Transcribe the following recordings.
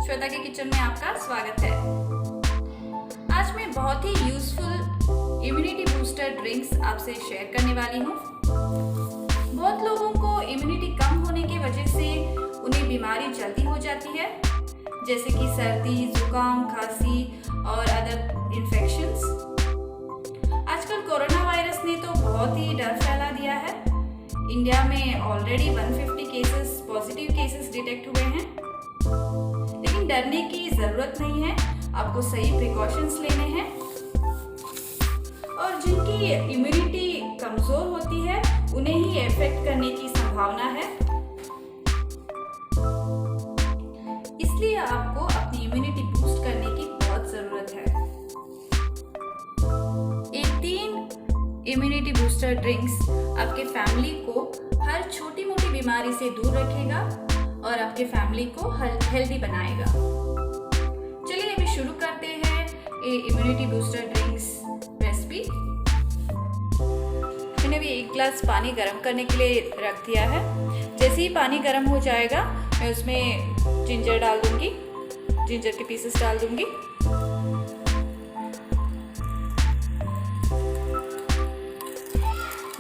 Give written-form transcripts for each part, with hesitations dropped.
श्वेता के किचन में आपका स्वागत है। आज मैं बहुत ही यूजफुल इम्यूनिटी बूस्टर ड्रिंक्स आपसे शेयर करने वाली हूँ। बहुत लोगों को इम्यूनिटी कम होने की वजह से उन्हें बीमारी जल्दी हो जाती है, जैसे कि सर्दी, जुकाम, खांसी और अदर इन्फेक्शंस। आजकल कोरोना वायरस ने तो बहुत ही डर फैला दिया है। इंडिया में already 150 cases positive cases detect हुए हैं, लेकिन डरने की ज़रूरत नहीं है। आपको सही प्रिकॉशंस लेने हैं और जिनकी इम्यूनिटी कमज़ोर होती है उन्हें ही इफेक्ट करने की संभावना है। इसलिए आपको अपनी इम्यूनिटी बूस्ट करने की बहुत ज़रूरत है। ये 3 इम्यूनिटी बूस्टर ड्रिंक्स आपके फैमिली को हर छोटी मोटी बीमारी से दूर रखेगा और आपके फैमिली को हेल्दी बनाएगा। चलिए अभी शुरू करते हैं ये इम्यूनिटी बूस्टर ड्रिंक्स रेसिपी। मैंने अभी 1 गिलास पानी गर्म करने के लिए रख दिया है। जैसे ही पानी गर्म हो जाएगा मैं उसमें जिंजर डाल दूंगी, जिंजर के पीसेस डाल दूंगी।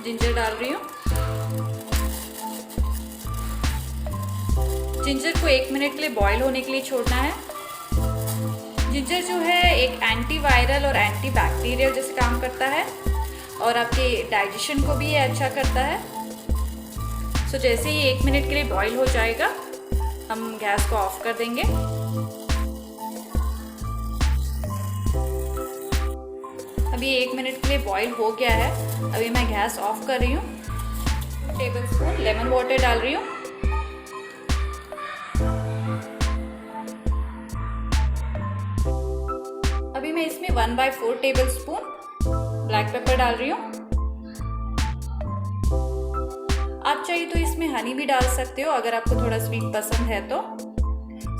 जिंजर डाल रही हूँ। जिंजर को 1 मिनट के लिए बॉईल होने के लिए छोड़ना है। जिंजर जो है एक एंटीवायरल और एंटीबैक्टीरियल जैसे काम करता है और आपके डाइजेशन को भी ये अच्छा करता है। सो जैसे ही 1 मिनट के लिए बॉईल हो जाएगा हम गैस को ऑफ कर देंगे। अभी 1 मिनट के लिए बॉईल हो गया है। अभी मैं गैस ऑफ कर रही हूँ। 2 टेबलस्पून लेमन वाटर डाल रही हूँ। अभी मैं इसमें 1/4 टेबलस्पून ब्लैक पेपर डाल रही हूँ। आप चाहिए तो इसमें हनी भी डाल सकते हो अगर आपको थोड़ा स्वीट पसंद है तो।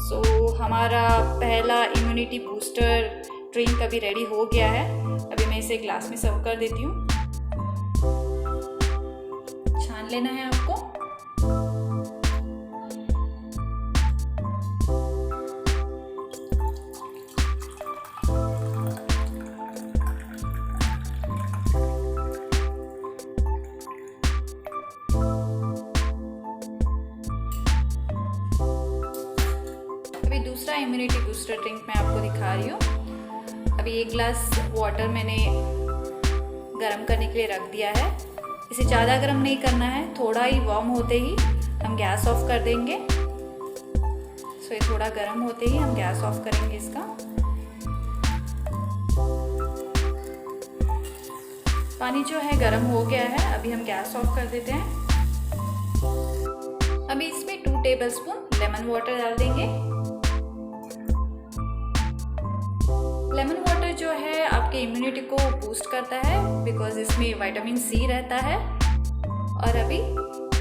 सो हमारा पहला इम्यूनिटी बूस्टर ड्रिंक अभी रेडी हो गया है। अभी मैं इसे ग्लास में सर्व कर देती हूँ। छान लेना है आपको। अभी दूसरा इम्यूनिटी बूस्टर ड्रिंक मैं आपको दिखा रही हूँ। अभी 1 गिलास वाटर मैंने गरम करने के लिए रख दिया है। इसे ज़्यादा गरम नहीं करना है, थोड़ा ही वार्म होते ही हम गैस ऑफ कर देंगे। सो ये थोड़ा गरम होते ही हम गैस ऑफ करेंगे इसका। पानी जो है गरम हो गया है। अभी हम गैस ऑफ कर देते हैं। अभी इसमें 2 टेबलस्पून लेमन वाटर डाल देंगे। लेमन वाटर जो है आपके इम्यूनिटी को बूस्ट करता है बिकॉज इसमें विटामिन सी रहता है। और अभी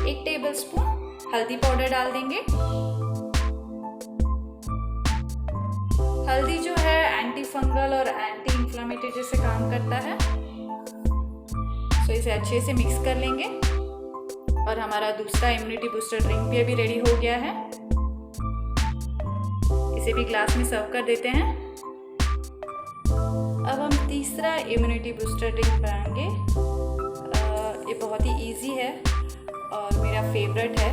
1 टेबलस्पून हल्दी पाउडर डाल देंगे। हल्दी जो है एंटी फंगल और एंटी इंफ्लेमेटरी जैसे काम करता है। सो इसे अच्छे से मिक्स कर लेंगे और हमारा दूसरा इम्यूनिटी बूस्टर ड्रिंक भी अभी रेडी हो गया है। इसे भी ग्लास में सर्व कर देते हैं। अब हम तीसरा इम्यूनिटी बूस्टर ड्रिंक बनाएंगे। ये बहुत ही इजी है और मेरा फेवरेट है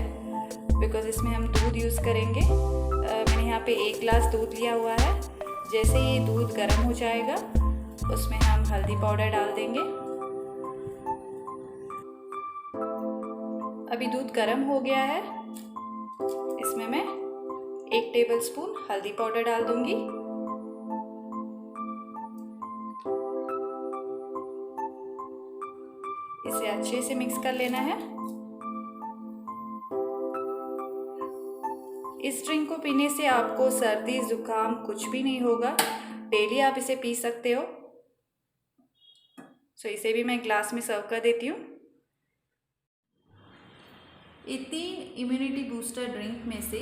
बिकॉज इसमें हम दूध यूज़ करेंगे। मैंने यहाँ पे 1 गिलास दूध लिया हुआ है। जैसे ही दूध गर्म हो जाएगा उसमें हम हल्दी पाउडर डाल देंगे। अभी दूध गर्म हो गया है। इसमें मैं 1 टेबलस्पून हल्दी पाउडर डाल दूंगी। इसे अच्छे से मिक्स कर लेना है। इस ड्रिंक को पीने से आपको सर्दी, जुकाम कुछ भी नहीं होगा। डेली आप इसे पी सकते हो। सो इसे भी मैं ग्लास में सर्व कर देती हूँ। ये 3 इम्यूनिटी बूस्टर ड्रिंक में से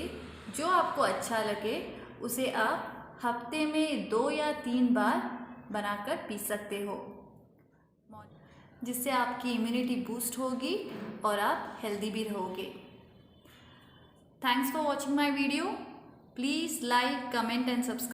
जो आपको अच्छा लगे उसे आप हफ्ते में 2 या 3 बार बनाकर पी सकते हो, जिससे आपकी इम्यूनिटी बूस्ट होगी और आप हेल्दी भी रहोगे। Thanks for watching my video. Please like, comment and subscribe.